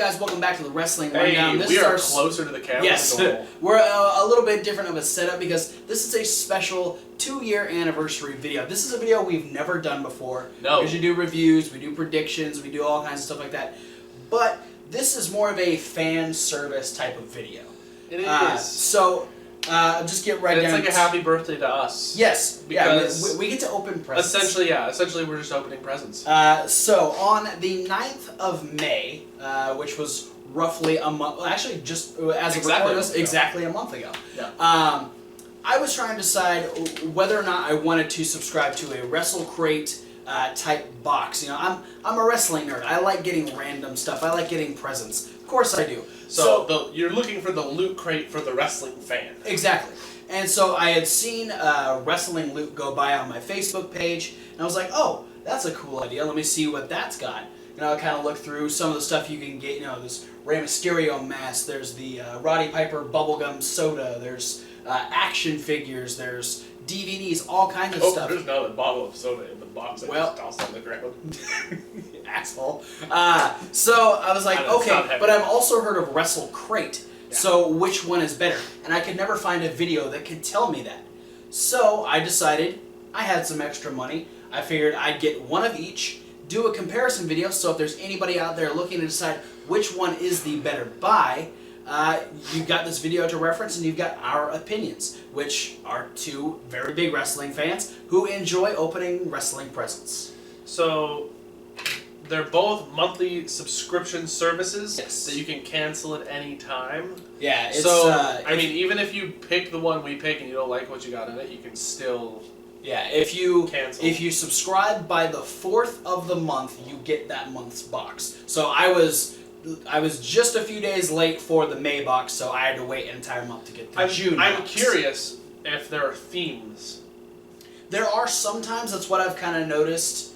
guys? Welcome back to the Wrestling Rundown. Hey, we are closer to the camera. Yes, we're a little bit different of a setup because this is a special 2-year anniversary video. This is a video we've never done before. No. We usually do reviews, we do predictions, we do all kinds of stuff like that. But this is more of a fan service type of video. It is. So, just get right down. It's like a happy birthday to us. Yes, because we get to open presents. Essentially we're just opening presents. So on the 9th of May, which was roughly a month, actually just as of recording this, exactly a month ago. Yeah. I was trying to decide whether or not I wanted to subscribe to a Wrestle Crate type box. You know, I'm a wrestling nerd. I like getting random stuff. I like getting presents. Of course I do. So you're looking for the Loot Crate for the wrestling fan. Exactly. And so I had seen Wrestling Loot go by on my Facebook page, and I was like, oh, that's a cool idea. Let me see what that's got. You know, I kind of looked through some of the stuff you can get. You know, this Rey Mysterio mask. There's the Roddy Piper bubblegum soda. There's action figures. There's DVDs. All kinds of stuff. There's another bottle of soda in the box that just tossed on the ground. Asshole. So I was like, okay, but I've also heard of Wrestle Crate. Yeah. So which one is better? And I could never find a video that could tell me that. So I decided I had some extra money. I figured I'd get one of each, do a comparison video, so if there's anybody out there looking to decide which one is the better buy, you've got this video to reference and you've got our opinions, which are two very big wrestling fans who enjoy opening wrestling presents. So they're both monthly subscription services that you can cancel at any time. Yeah, it's, so I mean, even if you pick the one we pick and you don't like what you got in it, you can still if you cancel. If you subscribe by the 4th of the month, you get that month's box. So I was just a few days late for the May box, so I had to wait an entire month to get the June box. I'm curious if there are themes. There are sometimes. That's what I've kind of noticed.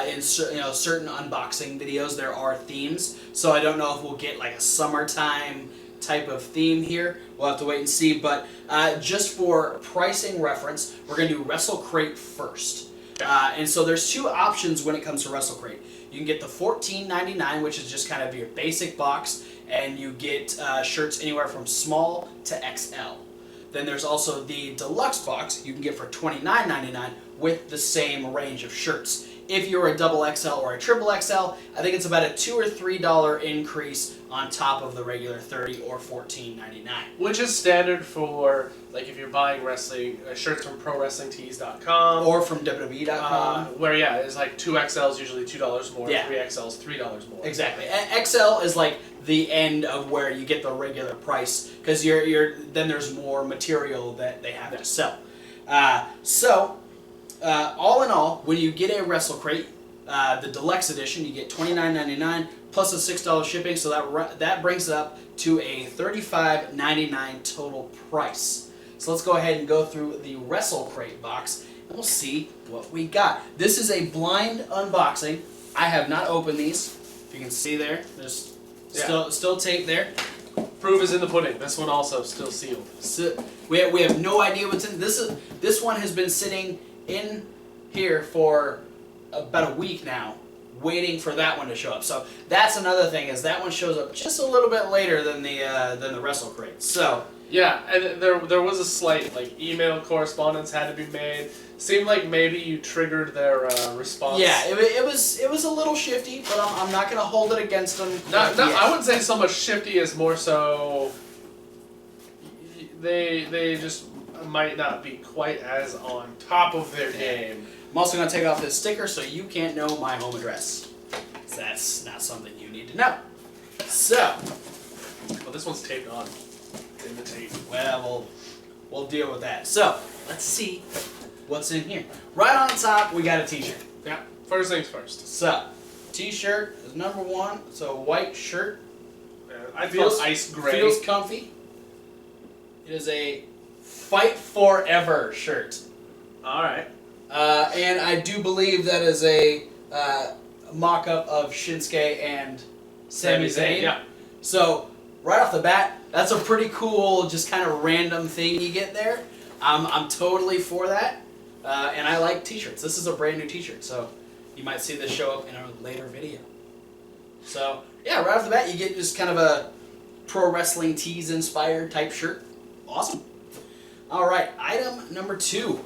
In certain unboxing videos, there are themes, so I don't know if we'll get like a summertime type of theme here. We'll have to wait and see, but just for pricing reference, we're going to do Wrestle Crate first. And so there's two options when it comes to Wrestle Crate. You can get the $14.99, which is just kind of your basic box, and you get shirts anywhere from small to XL. Then there's also the deluxe box you can get for $29.99 with the same range of shirts. If you're a double XL or a triple XL, I think it's about a $2 or $3 increase on top of the regular $30 or $14.99. Which is standard for, like, if you're buying wrestling shirts from ProWrestlingTees.com or from WWE.com, where it's like 2XL is usually $2 more, 3XL is $3 more. Exactly. XL is like the end of where you get the regular price because then there's more material that they have to sell. All in all, when you get a Wrestle Crate, the deluxe edition, you get $29.99 plus a $6 shipping, so that brings it up to a $35.99 total price. So let's go ahead and go through the Wrestle Crate box, and we'll see what we got. This is a blind unboxing. I have not opened these. If you can see there, there's still tape there. Proof is in the pudding. This one also still sealed. So we have no idea what's in this one has been sitting in here for about a week now, waiting for that one to show up. So that's another thing, is that one shows up just a little bit later than the Wrestle Crate. So yeah, and there was a slight email correspondence had to be made. Seemed like maybe you triggered their response. Yeah, it was a little shifty, but I'm not gonna hold it against them. I wouldn't say so much shifty as more so they just might not be quite as on top of their game. I'm also going to take off this sticker so you can't know my home address. That's not something you need to know. So, well, this one's taped on. In the tape. Well, we'll deal with that. So, let's see what's in here. Right on top, we got a t-shirt. Yeah, first things first. So, t-shirt is number one. It's a white shirt. I feel ice gray. Feels comfy. It is a Fight Forever shirt. Alright. And I do believe that is a mock-up of Shinsuke and Sami Zayn. Yeah. So, right off the bat, that's a pretty cool, just kind of random thing you get there. I'm totally for that. And I like t-shirts. This is a brand new t-shirt, so you might see this show up in a later video. So, yeah, right off the bat, you get just kind of a pro wrestling tees inspired type shirt. Awesome. All right, item number 2.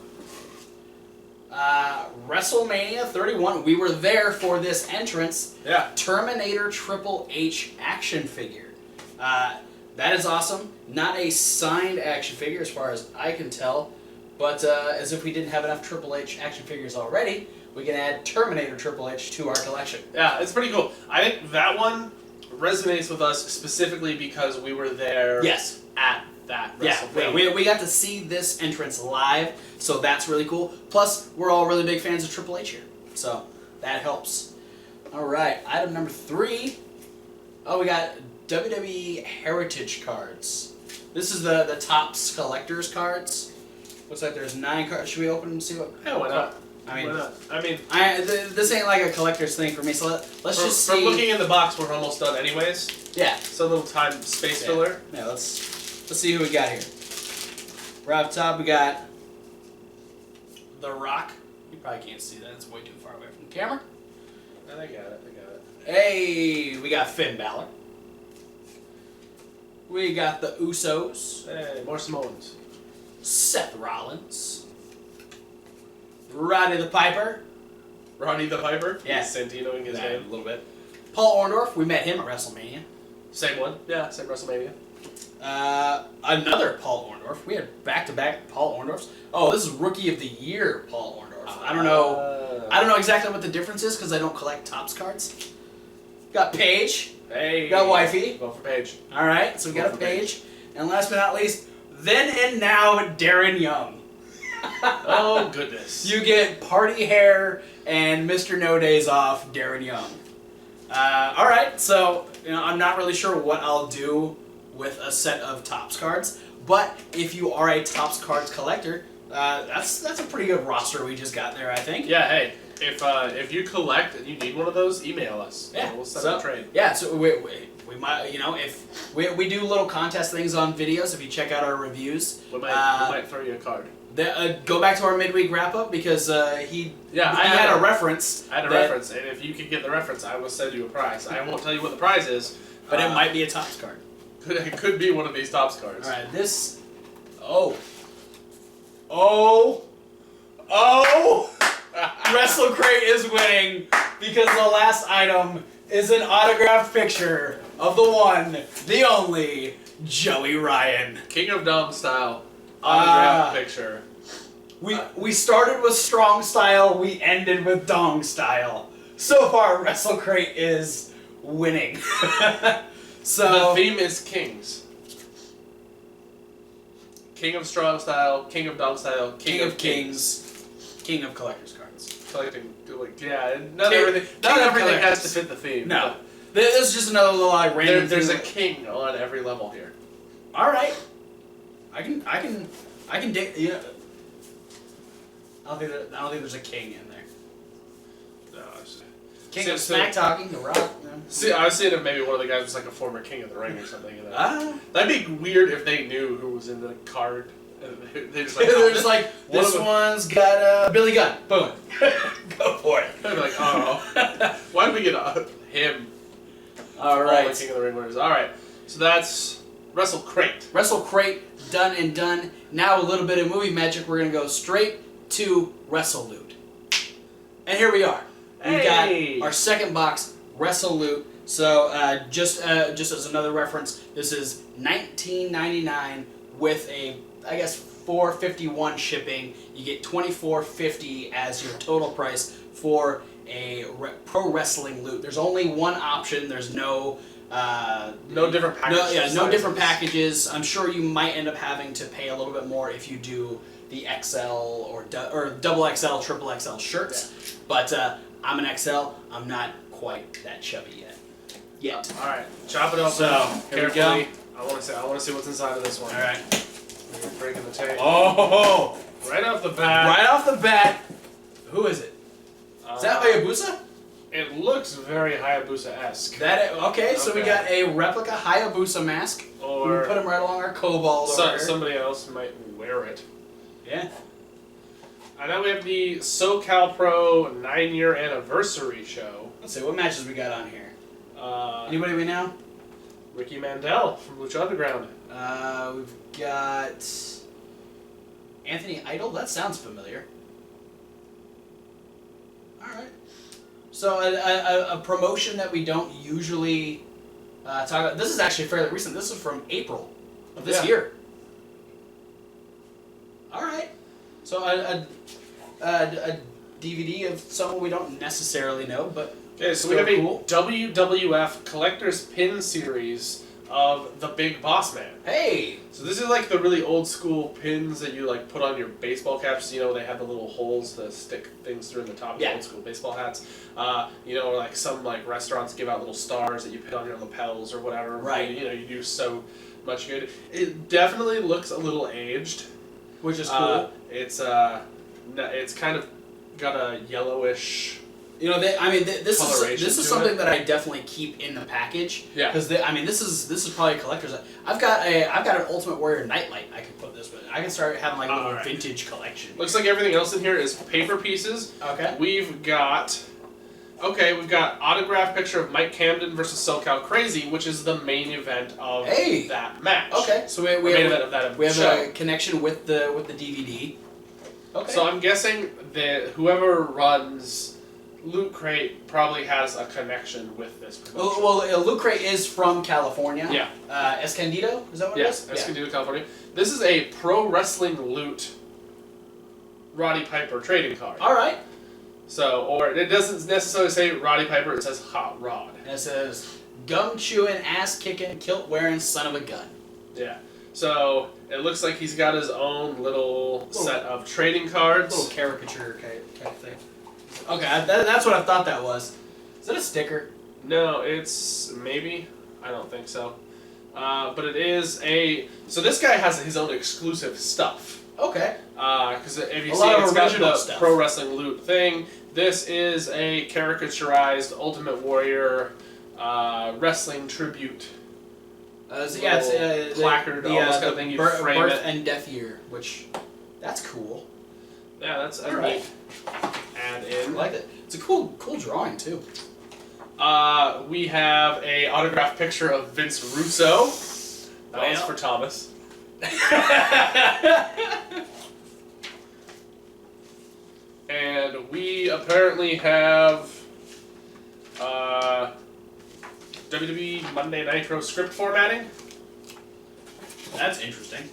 WrestleMania 31. We were there for this entrance. Yeah. Terminator Triple H action figure. That is awesome. Not a signed action figure as far as I can tell, but as if we didn't have enough Triple H action figures already, we can add Terminator Triple H to our collection. Yeah, it's pretty cool. I think that one resonates with us specifically because we were there. Yes. At that WrestleMania. Yeah, we got to see this entrance live, so that's really cool. Plus, we're all really big fans of Triple H here, so that helps. All right, item number 3. Oh, we got WWE Heritage cards. This is the Topps collector's cards. Looks like there's 9 cards. Should we open them and see what? Yeah, why not? I mean, why not? I mean, this ain't like a collector's thing for me. So let's just see. From looking in the box, we're almost done, anyways. Yeah. So a little time space filler. Yeah. Let's see who we got here. Right up top, we got The Rock. You probably can't see that. It's way too far away from the camera. And I got it. Hey, we got Finn Balor. We got the Usos. Hey, more Samoans. Seth Rollins. Roddy the Piper. Roddy the Piper? Yeah. Santinoing his name. A little bit. Paul Orndorff. We met him at WrestleMania. Same one. Yeah, same WrestleMania. Another Paul Orndorff. We had back-to-back Paul Orndorffs. Oh, this is Rookie of the Year Paul Orndorff. I don't know exactly what the difference is because I don't collect Topps cards. Got Paige. Hey. Got Wifey. Vote for Paige. All right, so we got a Paige. And last but not least, then and now, Darren Young. Oh, goodness. You get party hair and Mr. No Days Off, Darren Young. All right, so I'm not really sure what I'll do with a set of Topps cards, but if you are a Topps cards collector, that's a pretty good roster we just got there, I think. Yeah, hey, if you collect and you need one of those, email us. Yeah, We'll set up a trade. Yeah, so we might, if we do little contest things on videos, if you check out our reviews, We might throw you a card. Go back to our midweek wrap up because he I had a reference. I had a reference, and if you can get the reference, I will send you a prize. I won't tell you what the prize is, but it might be a Topps card. It could be one of these Topps cards. All right, this. Wrestle Crate is winning because the last item is an autographed picture of the one, the only, Joey Ryan. King of Dong style autographed picture. We started with strong style, we ended with dong style. So far, Wrestle Crate is winning. So the theme is kings. King of strong style, king of dong style, king of kings, king of collector's cards. Collecting, not everything has to fit the theme. No, this is just another little random. There's a king on every level here. All right, I can dig. Yeah, I don't think there's a king in there. No, King of smack talking, The Rock. No. See, I was seeing if maybe one of the guys was like a former king of the ring or something. That'd be weird if they knew who was in the card. And they just like, they're just like, this one's got Billy Gunn. Boom, go for it. They'd be like, oh, why did we get him? All right, all the King of the Ring winners. All right, so that's Wrestle Crate. Wrestle Crate done and done. Now a little bit of movie magic. We're gonna go straight to Wrestle Loot, and here we are. We've got our second box, Wrestle Loot. So just as another reference, this is $19.99 with a, I guess, $4.51 shipping. You get $24.50 as your total price for a pro wrestling loot. There's only one option. There's no different packages. No different packages. I'm sure you might end up having to pay a little bit more if you do the XL or double XL, triple XL shirts. Yeah. But I'm an XL. I'm not quite that chubby yet. All right, chop it open. So here we go. I want to see what's inside of this one. All right. We're breaking the tape. Oh! Right off the bat. Right off the bat. Who is it? Is that Hayabusa? It looks very Hayabusa-esque. Okay, so we got a replica Hayabusa mask. Or we put him right along our Cobalt over here. Somebody else might wear it. Yeah. And then we have the SoCal Pro 9-year anniversary show. Let's see, what matches we got on here? Anybody we know? Ricky Mandel from Lucha Underground. We've got Anthony Idol. That sounds familiar. All right. So a promotion that we don't usually talk about. This is actually fairly recent. This is from April of this year. All right. So a DVD of someone we don't necessarily know, but okay. So we have a WWF Collector's Pin series of the Big Boss Man. Hey. So this is like the really old school pins that you like put on your baseball caps. You know, they have the little holes to stick things through in the top of the old school baseball hats. You know, like some like restaurants give out little stars that you put on your lapels or whatever. Right. You know, you do so much good. It definitely looks a little aged, Which is cool. It's kind of got a yellowish. You know, this coloration is to something it. that I definitely keep in the package. Yeah. Because this is probably a collector's. I've got an Ultimate Warrior nightlight I can put this with. I can start having like a little vintage collection. Looks like everything else in here is paper pieces. Okay. We've got autographed picture of Mike Camden versus SoCal Crazy, which is the main event of that match. Okay. So we have a connection with the DVD. Okay. So I'm guessing that whoever runs Loot Crate probably has a connection with this promotion. Well, Loot Crate is from California. Yeah. Escondido? Is that what it is? Yes, Escondido, California. This is a Pro Wrestling Loot Roddy Piper trading card. All right. So, or it doesn't necessarily say Roddy Piper, it says Hot Rod. And it says, gum-chewing, ass-kicking, kilt-wearing son of a gun. Yeah. So, it looks like he's got his own little set of trading cards. Little caricature kind of thing. Okay, that's what I thought that was. Is that a sticker? No, it's maybe. I don't think so. But it is a... So this guy has his own exclusive stuff. Okay. Because if you see, it's got the stuff. Pro Wrestling Loot thing. This is a caricaturized Ultimate Warrior wrestling tribute. It's placard, almost kind of thing. You frame birth it. and death year, which that's cool. Yeah, that's a right. neat add in. I like it. It's a cool drawing too. We have a autographed picture of Vince Russo. That one's for Thomas. And we apparently have WWE Monday Nitro script formatting. That's interesting.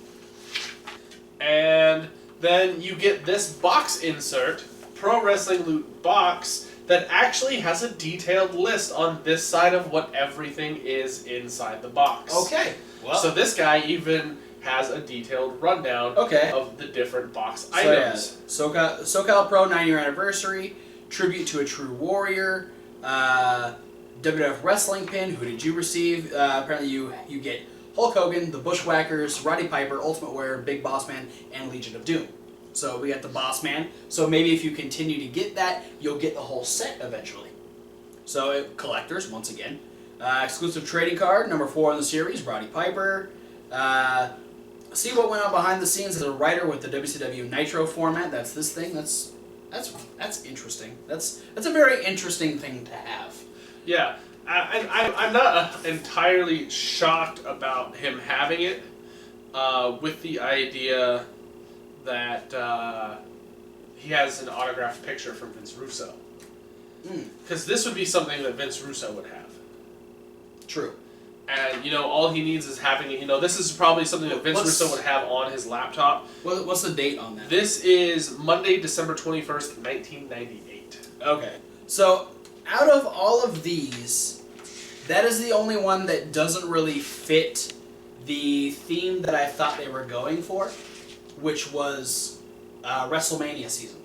And then you get this box insert, Pro Wrestling Loot box, that actually has a detailed list on this side of what everything is inside the box. Okay. Well, so this guy even has a detailed rundown of the different box items. Yeah. SoCal Pro 9-year anniversary, tribute to a true warrior, WWF wrestling pin. Who did you receive? Apparently you get Hulk Hogan, the Bushwhackers, Roddy Piper, Ultimate Warrior, Big Boss Man, and Legion of Doom. So we got the Boss Man. So maybe if you continue to get that, you'll get the whole set eventually. So collectors, once again. Exclusive trading card, number 4 in the series, Roddy Piper. See what went on behind the scenes as a writer with the WCW Nitro format. That's this thing. That's interesting. That's a very interesting thing to have. Yeah, I'm not entirely shocked about him having it, with the idea that he has an autographed picture from Vince Russo. Because this would be something that Vince Russo would have. True. And, all he needs is having it. This is probably something that Vince Russo would have on his laptop. What's the date on that? This is Monday, December 21st, 1998. Okay. So, out of all of these, that is the only one that doesn't really fit the theme that I thought they were going for, which was WrestleMania season.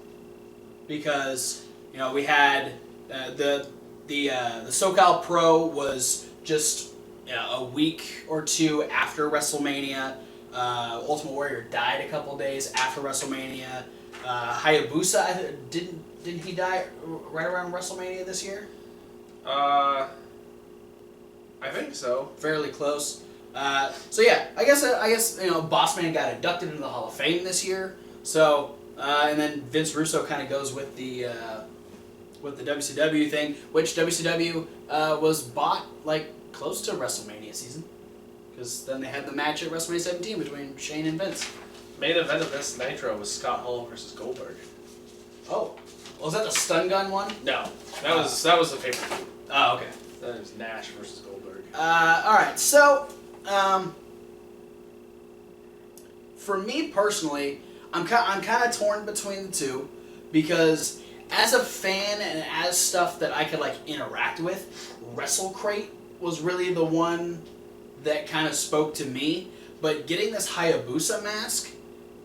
Because, we had the SoCal Pro was just a week or two after WrestleMania. Ultimate Warrior died a couple days after WrestleMania. Hayabusa, didn't he die right around WrestleMania this year? I think so. Fairly close. So yeah, I guess Boss Man got inducted into the Hall of Fame this year. So and then Vince Russo kind of goes with the with the WCW thing, which WCW was bought like close to WrestleMania season, because then they had the match at WrestleMania 17 between Shane and Vince. Main event of this Nitro was Scott Hall versus Goldberg. Oh, was that the stun gun one? No, that was the pay-per-view. Oh, okay. That was Nash versus Goldberg. All right, so for me personally, I'm kind of torn between the two, because as a fan and as stuff that I could like interact with, Wrestle Crate was really the one that kind of spoke to me. But getting this Hayabusa mask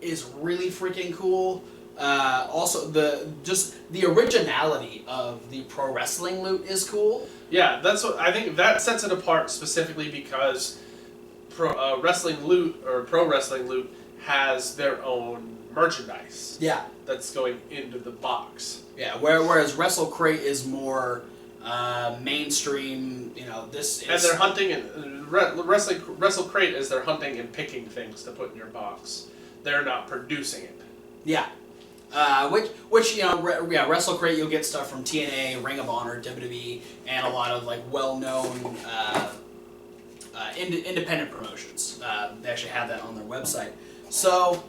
is really freaking cool. Also, the originality of the Pro Wrestling Loot is cool. Yeah, that's what I think. That sets it apart specifically because Wrestling Loot or Pro Wrestling Loot has their own merchandise. Yeah, that's going into the box. Yeah, whereas Wrestle Crate is more mainstream. This is... And they're hunting and Wrestle Crate is they're hunting and picking things to put in your box. They're not producing it. Yeah. Which Wrestle Crate, you'll get stuff from TNA, Ring of Honor, WWE, and a lot of like well-known independent promotions. They actually have that on their website. So,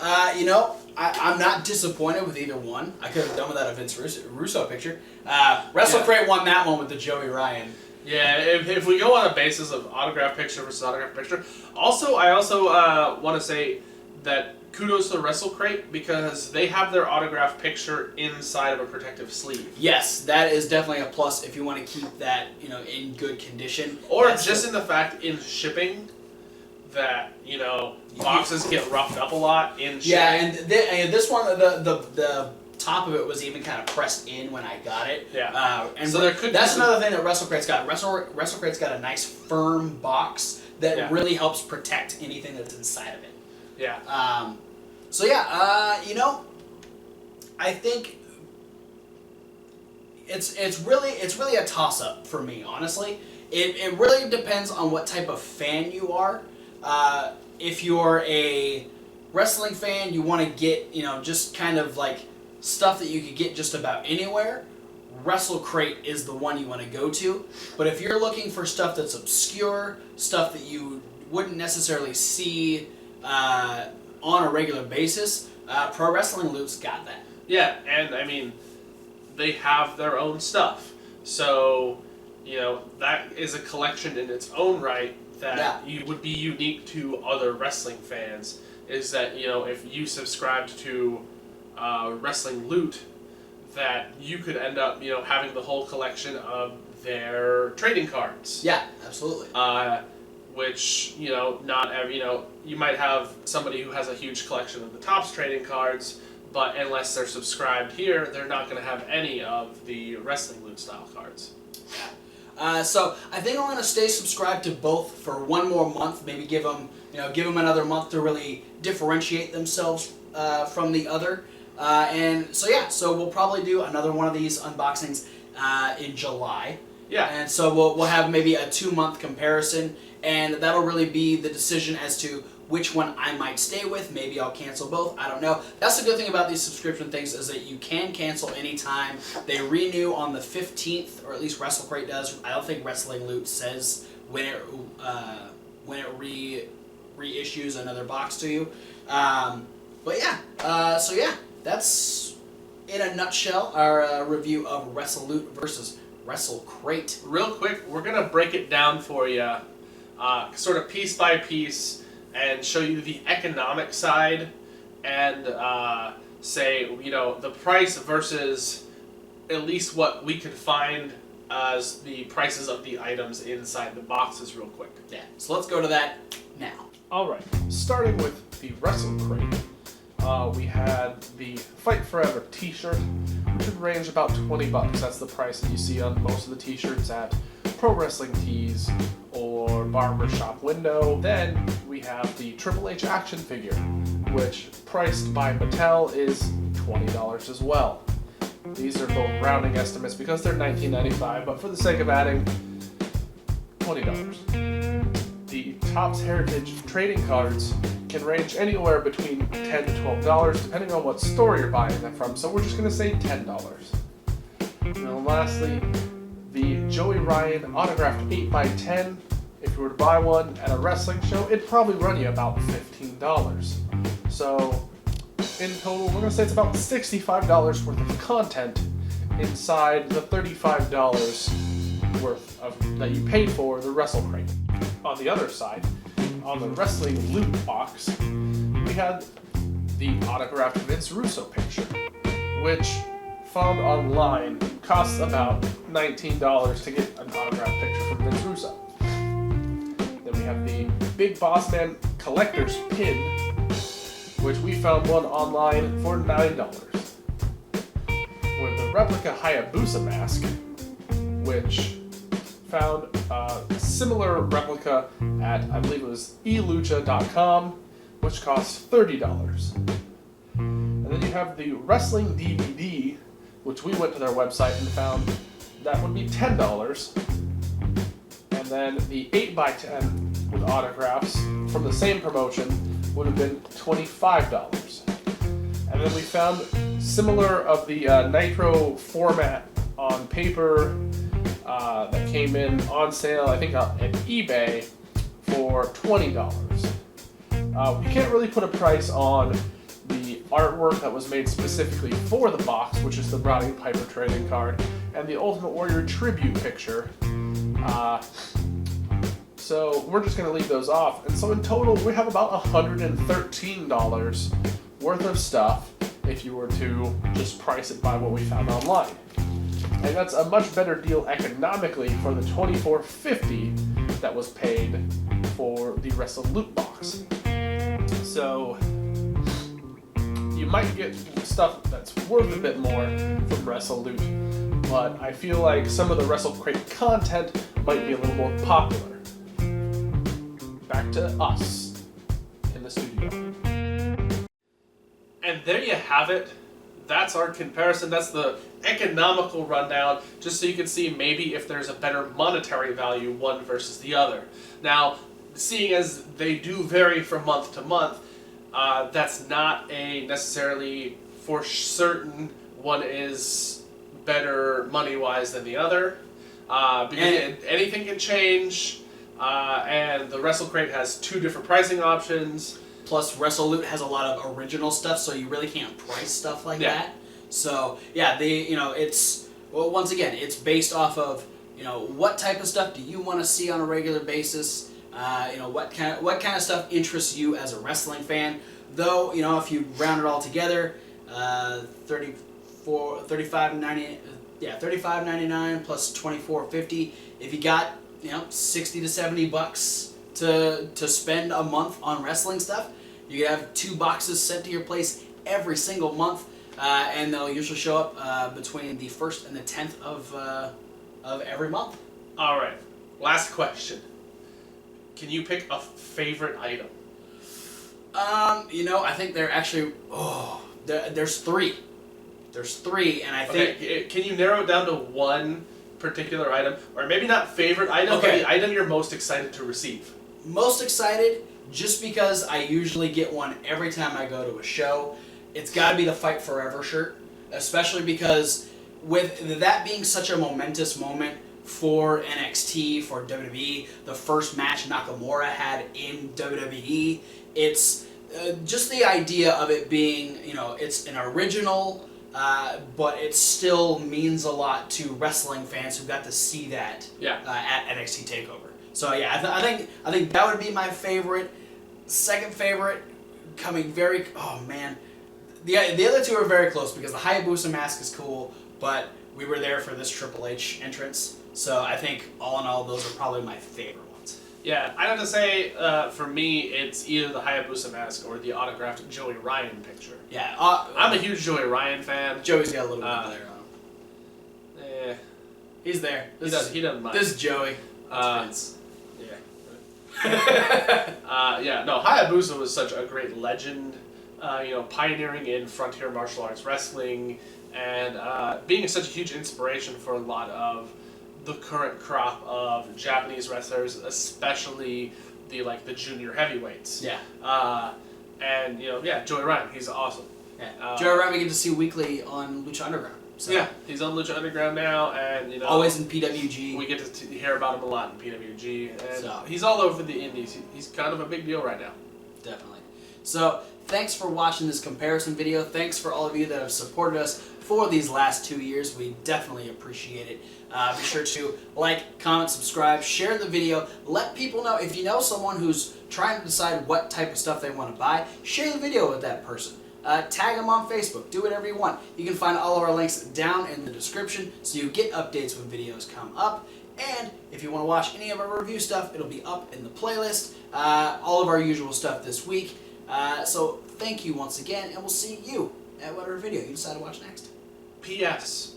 I'm not disappointed with either one. I could have done without a Vince Russo picture. Wrestle Crate won that one with the Joey Ryan. Yeah, if we go on a basis of autograph picture versus autograph picture. I also want to say that kudos to Wrestle Crate because they have their autograph picture inside of a protective sleeve. Yes, that is definitely a plus if you want to keep that in good condition. Or just in the fact in shipping that boxes get roughed up a lot in shipping. Yeah, and this one the top of it was even kind of pressed in when I got it. Yeah. And so that's another thing that Wrestle Crate's got. Wrestle Crate's got a nice firm box that really helps protect anything that's inside of it. Yeah. I think it's really a toss up for me, honestly. It really depends on what type of fan you are. If you're a wrestling fan, you want to get just kind of like stuff that you could get just about anywhere. Wrestle Crate is the one you want to go to. But if you're looking for stuff that's obscure, stuff that you wouldn't necessarily see on a regular basis, Pro Wrestling Loot's got that. Yeah, and I mean, they have their own stuff. So, that is a collection in its own right that you would be unique to other wrestling fans. Is that, if you subscribed to Wrestling Loot, that you could end up, having the whole collection of their trading cards. Yeah, absolutely. Which, not every, you might have somebody who has a huge collection of the Topps trading cards, but unless they're subscribed here, they're not going to have any of the Wrestling Loot style cards. So I think I'm going to stay subscribed to both for one more month. Maybe give them another month to really differentiate themselves from the other. So we'll probably do another one of these unboxings in July. Yeah. And so we'll have maybe a 2-month comparison, and that'll really be the decision as to which one I might stay with. Maybe I'll cancel both. I don't know. That's the good thing about these subscription things is that you can cancel anytime. They renew on the 15th, or at least Wrestle Crate does. I don't think Wrestling Loot says when it reissues another box to you. That's in a nutshell our review of Wrestle Loot versus Wrestle Crate. Real quick, we're going to break it down for you, sort of piece by piece, and show you the economic side, and say, the price versus at least what we could find as the prices of the items inside the boxes real quick. Yeah, so let's go to that now. Alright, starting with the Wrestle Crate. We had the Fight Forever t-shirt, which would range about $20. That's the price that you see on most of the t-shirts at Pro Wrestling Tees or Barbershop Window. Then we have the Triple H action figure, which priced by Mattel is $20 as well. These are both rounding estimates because they're $19.95, but for the sake of adding, $20. The Topps Heritage trading cards can range anywhere between $10 to $12, depending on what store you're buying them from, so we're just going to say $10. And then lastly, the Joey Ryan autographed 8x10. If you were to buy one at a wrestling show, it'd probably run you about $15. So, in total, we're going to say it's about $65 worth of content inside the $35 worth of that you paid for the Wrestle Crate. On the other side, on the Wrestling Loot box, we had the autographed Vince Russo picture, which found online costs about $19 to get an autographed picture from Vince Russo. Then we have the Big Boss Man collector's pin, which we found one online for $9. With the replica Hayabusa mask, which found a similar replica at, I believe it was elucha.com, which costs $30. And then you have the wrestling DVD, which we went to their website and found that would be $10. And then the 8x10 with autographs from the same promotion would have been $25. And then we found similar of the Nitro format on paper that came in on sale, I think at eBay, for $20. We can't really put a price on the artwork that was made specifically for the box, which is the Roddy Piper trading card, and the Ultimate Warrior tribute picture. So we're just going to leave those off. And so in total, we have about $113 worth of stuff if you were to just price it by what we found online. And that's a much better deal economically for the $24.50 that was paid for the Wrestle Loot box. So you might get stuff that's worth a bit more from Wrestle Loot, but I feel like some of the Wrestle Crate content might be a little more popular. Back to us in the studio. And there you have it. That's our comparison. That's the economical rundown, just so you can see maybe if there's a better monetary value one versus the other. Now, seeing as they do vary from month to month, that's not a necessarily for certain one is better money-wise than the other, because anything can change, and the Wrestle Crate has two different pricing options. Plus, Wrestle Loot has a lot of original stuff, so you really can't price stuff like that. So, yeah, it's, well, once again, it's based off of, what type of stuff do you want to see on a regular basis? What kind of stuff interests you as a wrestling fan? Though, if you round it all together, $35.99 plus $24.50. If you got, $60 to $70 to spend a month on wrestling stuff, you could have 2 boxes sent to your place every single month, and they'll usually show up between the 1st and the 10th of every month. All right. Last question. Can you pick a favorite item? I think they're actually. There's 3. There's 3, and I think. Okay, can you narrow it down to one particular item, or maybe not favorite item, but the item you're most excited to receive? Most excited, just because I usually get one every time I go to a show. It's got to be the Fight Forever shirt, especially because with that being such a momentous moment for NXT, for WWE, the first match Nakamura had in WWE, it's just the idea of it being, it's an original, but it still means a lot to wrestling fans who got to see that at NXT TakeOver. So yeah, I think that would be my favorite. Second favorite, coming very. Oh man, the other 2 are very close because the Hayabusa mask is cool, but we were there for this Triple H entrance, so I think all in all those are probably my favorite ones. Yeah, I'd have to say for me it's either the Hayabusa mask or the autographed Joey Ryan picture. Yeah, I'm a huge Joey Ryan fan. Joey's got a little bit of glare on him. He's there. He doesn't mind. This is Joey. That's no, Hayabusa was such a great legend, pioneering in frontier martial arts wrestling, and being such a huge inspiration for a lot of the current crop of Japanese wrestlers, especially the junior heavyweights. Yeah. And Joey Ryan, he's awesome. Yeah. Joey Ryan we get to see weekly on Lucha Underground. So yeah, he's on Lucha Underground now, and always in PWG. we get to hear about him a lot in PWG, and So. he's all over the indies. He's kind of a big deal right now. Definitely. So thanks for watching this comparison video. Thanks for all of you that have supported us for these last 2 years. We definitely appreciate it. Be sure to like, comment, subscribe, share the video. Let people know if you know someone who's trying to decide what type of stuff they want to buy. Share the video with that person. Tag them on Facebook. Do whatever you want. You can find all of our links down in the description so you get updates when videos come up. And if you want to watch any of our review stuff, it'll be up in the playlist. All of our usual stuff this week. So thank you once again, and we'll see you at whatever video you decide to watch next. P.S.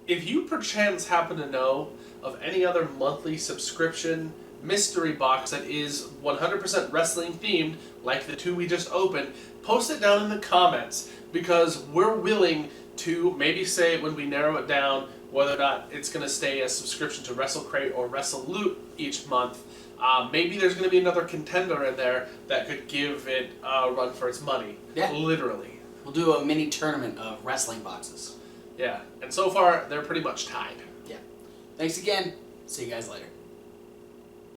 If you perchance happen to know of any other monthly subscription mystery box that is 100% wrestling themed, like the 2 we just opened, post it down in the comments, because we're willing to maybe say when we narrow it down whether or not it's going to stay a subscription to Wrestle Crate or Wrestle Loot each month. Maybe there's going to be another contender in there that could give it a run for its money. Yeah. Literally. We'll do a mini tournament of wrestling boxes. Yeah. And so far, they're pretty much tied. Yeah. Thanks again. See you guys later.